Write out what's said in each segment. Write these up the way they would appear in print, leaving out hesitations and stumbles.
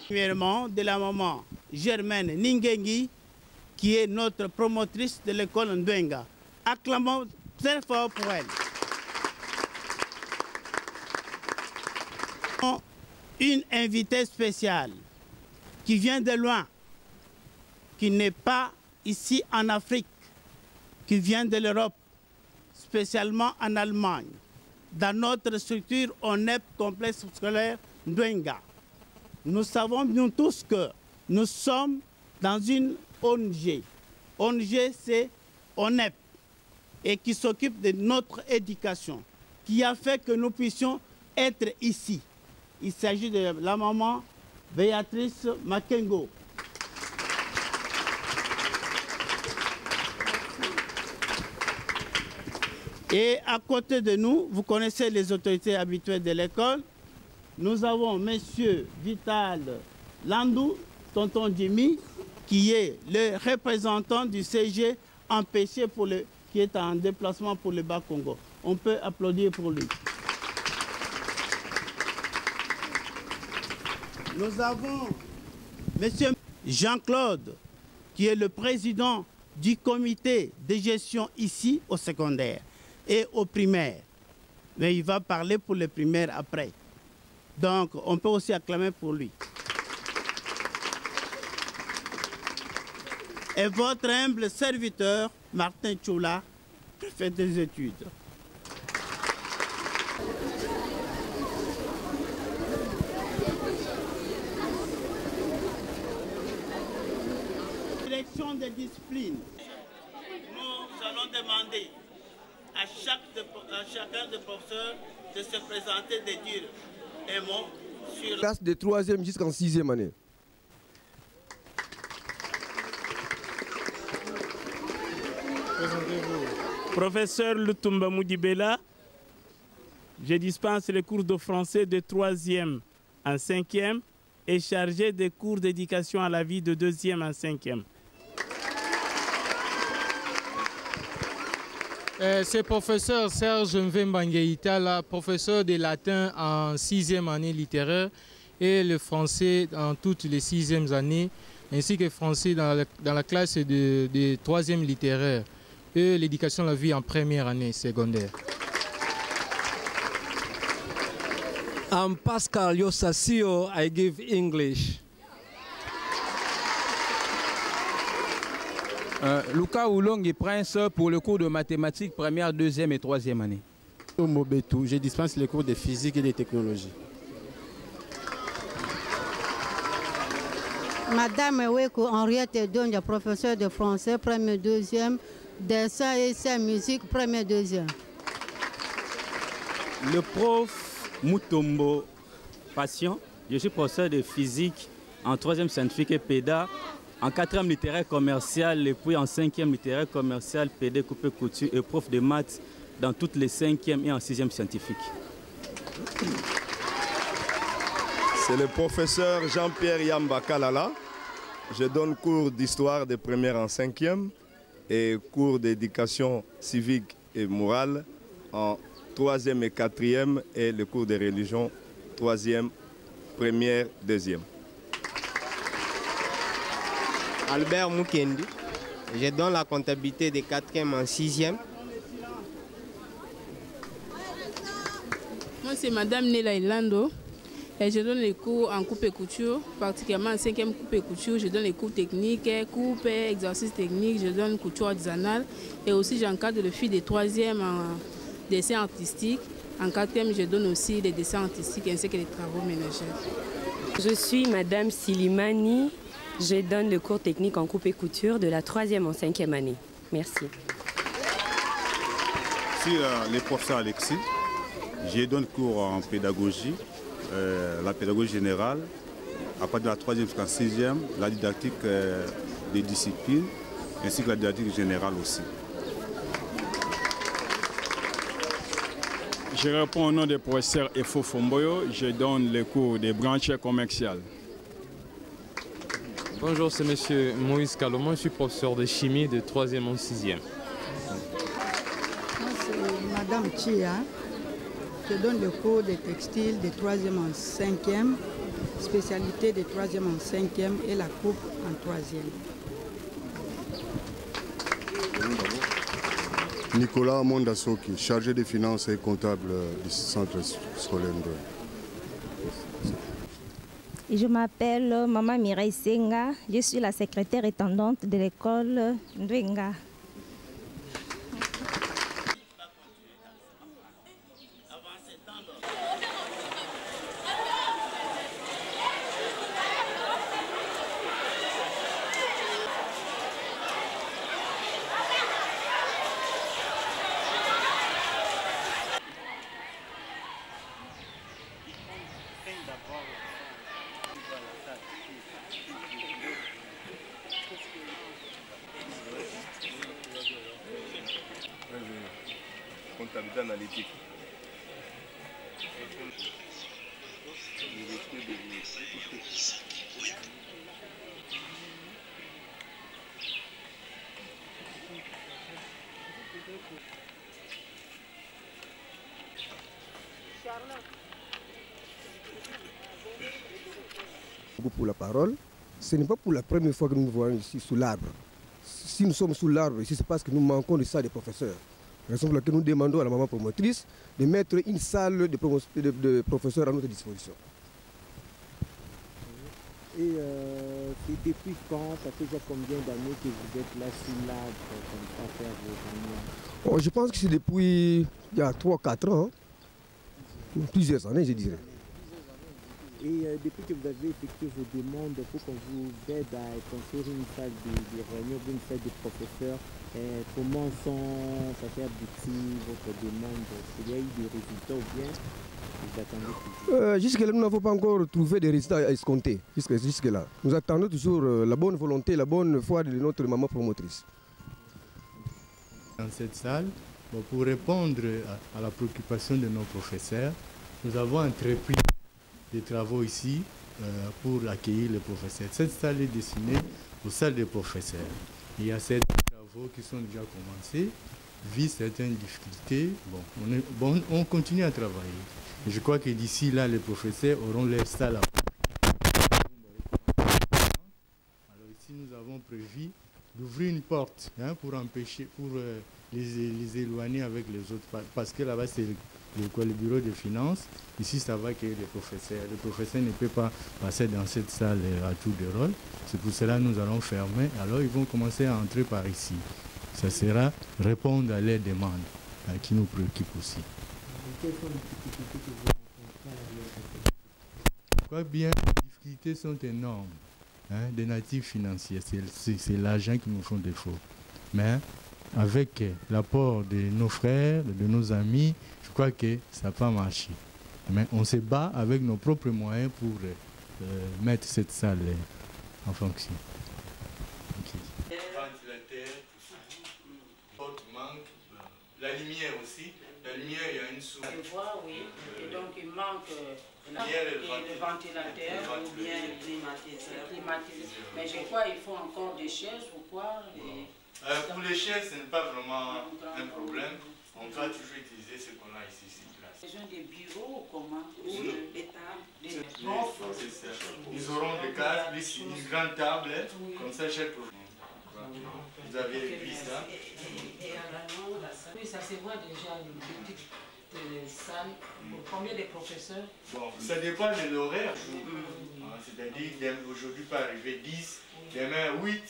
Premièrement, de la maman Germaine Ningengi, qui est notre promotrice de l'école Ndwenga. Acclamons très fort pour elle. Une invitée spéciale qui vient de loin, qui n'est pas ici en Afrique, qui vient de l'Europe, spécialement en Allemagne. Dans notre structure, ONEP, complexe scolaire Ndwenga. Nous savons bien tous que nous sommes dans une ONG. ONG, c'est ONEP, et qui s'occupe de notre éducation, qui a fait que nous puissions être ici. Il s'agit de la maman Béatrice Makengo. Et à côté de nous, vous connaissez les autorités habituelles de l'école. Nous avons M. Vital Landou, tonton Jimmy, qui est le représentant du CG empêché qui est en déplacement pour le Bas-Congo. On peut applaudir pour lui. Nous avons M. Jean-Claude, qui est le président du comité de gestion ici au secondaire et au primaire. Mais il va parler pour le primaire après. Donc, on peut aussi acclamer pour lui. Et votre humble serviteur, Martin Choula, fait des études. Direction des disciplines. Nous allons demander à chacun des professeurs de se présenter, de dire un mot sur la classe de 3e jusqu'en 6e année. Présentez-vous. Professeur Lutumba Moudibela, je dispense les cours de français de 3e en 5e et chargé des cours d'éducation à la vie de 2e en 5e. C'est professeur Serge Mvembangeita, professeur de latin en 6e année littéraire et le français dans toutes les 6e années, ainsi que français dans la classe de 3e littéraire et l'éducation à la vie en première année secondaire. I'm Pascal Yosasio, I give English. Luca Oulongi Prince pour le cours de mathématiques première, 2e et 3e année. Mobetou, je dispense les cours de physique et de technologie. Madame Weko Henriette Donja, professeur de français, 1er, 2e, dessin et scène musique, 1er, 2e. Le prof Mutombo Patient, je suis professeur de physique en 3e scientifique et péda, en 4e littéraire commercial et puis en 5e littéraire commercial, PD coupé couture et prof de maths dans toutes les 5e et en 6e scientifique. C'est le professeur Jean-Pierre Yamba Kalala. Je donne cours d'histoire de première en 5e et cours d'éducation civique et morale en 3e et 4e et le cours de religion 3e, première, 2e. Albert Mukendi, je donne la comptabilité de 4e en 6e. Moi c'est Madame Nela Ilando, Et je donne les cours en coupe et couture, particulièrement en 5e coupe et couture. Je donne les cours techniques, coupe, exercices techniques, je donne couture artisanale. Et aussi j'encadre les filles de 3e en dessin artistique. En 4e, je donne aussi les dessins artistiques ainsi que les travaux ménagers. Je suis Madame Silimani. Je donne le cours technique en coupe et couture de la 3e en 5e année. Merci. Je suis le professeur Alexis. Je donne cours en pédagogie, la pédagogie générale, à partir de la 3e jusqu'à 6e, la didactique des disciplines, ainsi que la didactique générale aussi. Je réponds au nom du professeur Efo Fomboyo. Je donne les cours des branches commerciales. Bonjour, c'est M. Moïse Calomon. Je suis professeur de chimie de 3e en 6e. Moi, c'est Madame Chia. Je donne le cours de textile de 3e en 5e, spécialité de 3e en 5e et la coupe en 3e. Nicolas Mondasoki, chargé des finances et comptable du centre scolaire. Je m'appelle Maman Mireille Senga, je suis la secrétaire étendante de l'école Ndwenga. Comptabilité analytique. Pour la parole, ce n'est pas pour la première fois que nous nous voyons ici sous l'arbre. Si nous sommes sous l'arbre ici, c'est parce que nous manquons de ça des professeurs. Raison pour laquelle nous demandons à la maman promotrice de mettre une salle de professeurs à notre disposition. Et c'est depuis quand, ça fait déjà combien d'années que vous êtes là sous l'arbre comme ça à faire vos réunions? Je pense que c'est depuis il y a 3-4 ans, hein. Plusieurs années je dirais. Et depuis que vous avez effectué vos demandes pour qu'on vous aide à construire une salle de réunion, une salle de professeurs, comment ça fait aboutir votre demande? Est-ce qu'il y a eu des résultats ou bien vous attendez toujours? Jusque-là, nous n'avons pas encore trouvé des résultats à escompter. Jusque-là. Nous attendons toujours la bonne volonté, la bonne foi de notre maman promotrice. Dans cette salle, pour répondre à la préoccupation de nos professeurs, nous avons entrepris des travaux ici pour accueillir les professeurs. Cette salle est destinée aux salles des professeurs. Il y a certains travaux qui sont déjà commencés, vu certaines difficultés. On continue à travailler. Et je crois que d'ici là, les professeurs auront leur salle à Alors ici, nous avons prévu d'ouvrir une porte pour empêcher, pour les éloigner avec les autres. Parce que là-bas, c'est le bureau de finances. Ici, ça va accueillir les professeurs. Le professeur ne peut pas passer dans cette salle à tour de rôle. C'est pour cela que nous allons fermer. Alors, ils vont commencer à entrer par ici. Ça sera répondre à leurs demandes qui nous préoccupent aussi. Quelles sont les difficultés que vous rencontrez? Je crois bien que les difficultés sont énormes. Des natifs financiers, c'est l'argent qui nous font défaut. Mais avec l'apport de nos frères, de nos amis, je crois que ça peut marcher. Mais on se bat avec nos propres moyens pour mettre cette salle en fonction. Ventilateur, porte-manque, la lumière aussi. La lumière, il y a une source. Je vois, oui. Et donc il manque le ventilateur ou bien le climatiseur. Mais je crois qu'il faut encore des chaises ou quoi. Pour les chaises, ce n'est pas vraiment un problème. On va toujours utiliser ce qu'on a ici sur place. Ils ont des bureaux ou comment? Ou des tables? Ils auront des cases, une grande table, comme ça chaque professeur. Vous avez vu ça? Oui, ça se voit déjà. salles, combien de professeurs? Bon, ça dépend de l'horaire. C'est-à-dire qu'aujourd'hui peut arriver 10, demain 8,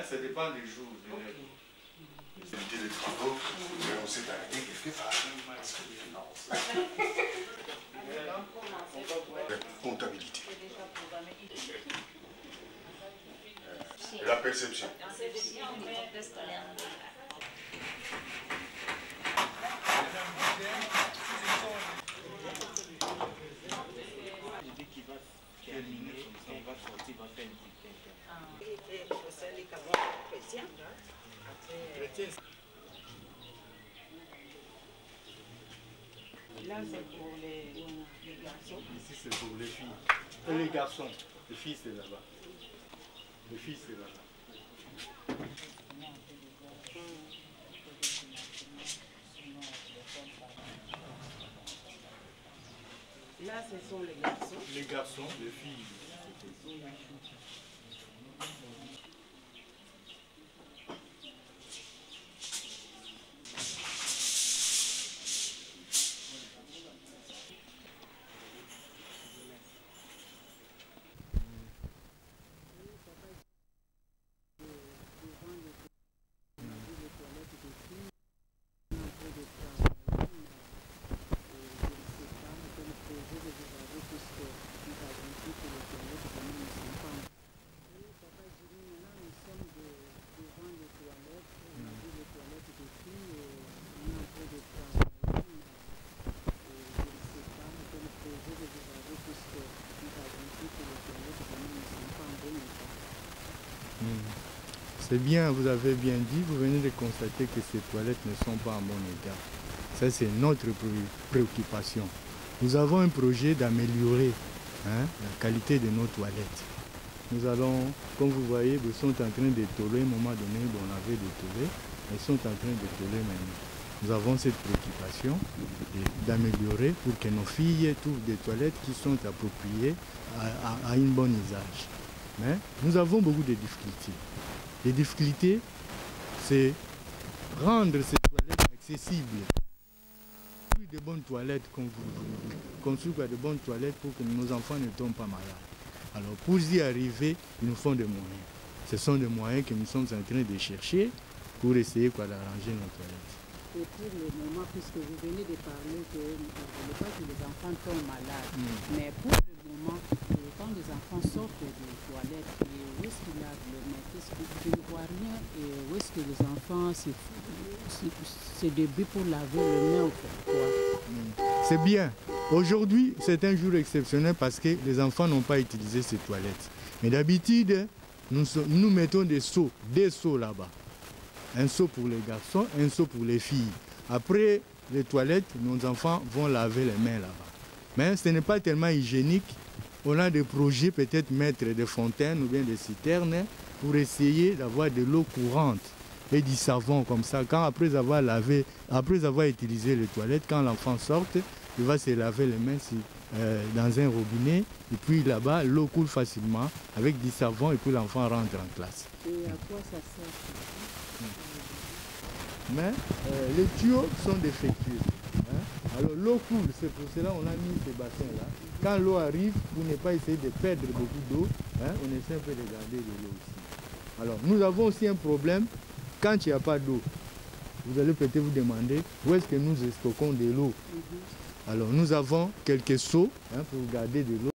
ça dépend des jours. Éviter les travaux, mais on s'est arrêté quelque part. Parce que les finances. Comptabilité. Et la perception. Là, c'est pour les garçons. Ici, c'est pour les filles. Et les garçons. Les filles, c'est là-bas. Les filles, c'est là-bas. Là, ce sont les garçons. Les garçons, les filles. C'est bien, vous avez bien dit, vous venez de constater que ces toilettes ne sont pas en bon état. Ça, c'est notre préoccupation. Nous avons un projet d'améliorer la qualité de nos toilettes. Nous allons, comme vous voyez, ils sont en train de toller. À un moment donné, on avait des tollés. Ils sont en train de toller maintenant. Nous avons cette préoccupation d'améliorer pour que nos filles trouvent des toilettes qui sont appropriées à un bon usage. Mais nous avons beaucoup de difficultés. Les difficultés, c'est rendre ces toilettes accessibles. Plus de bonnes toilettes, comme vous dites. Construire de bonnes toilettes pour que nos enfants ne tombent pas malades. Alors pour y arriver, il nous faut des moyens. Ce sont des moyens que nous sommes en train de chercher pour essayer d'arranger nos toilettes. Et pour le moment, puisque vous venez de parler que vous ne voulez pas que les enfants tombent malades, mais pour le moment, quand les enfants sortent des toilettes, où est-ce qu'ils lavent le main? Je ne vois rien. Et où est-ce que les enfants se débrouillent pour laver le main? C'est bien. Aujourd'hui, c'est un jour exceptionnel parce que les enfants n'ont pas utilisé ces toilettes. Mais d'habitude, nous mettons des seaux là-bas. Un seau pour les garçons, un seau pour les filles. Après les toilettes, nos enfants vont laver les mains là-bas. Mais ce n'est pas tellement hygiénique. On a des projets, peut-être mettre des fontaines ou bien des citernes pour essayer d'avoir de l'eau courante et du savon comme ça. Quand après avoir lavé, après avoir utilisé les toilettes, quand l'enfant sort, il va se laver les mains dans un robinet. Et puis là-bas, l'eau coule facilement avec du savon et puis l'enfant rentre en classe. Et à quoi ça sert? Mais les tuyaux sont défectueux. Alors l'eau coule, c'est pour cela qu'on a mis ces bassins-là. Quand l'eau arrive, pour ne pas essayer de perdre beaucoup d'eau, on essaie un peu de garder de l'eau aussi. Alors nous avons aussi un problème, quand il n'y a pas d'eau, vous allez peut-être vous demander où est-ce que nous stockons de l'eau. Alors nous avons quelques seaux pour garder de l'eau.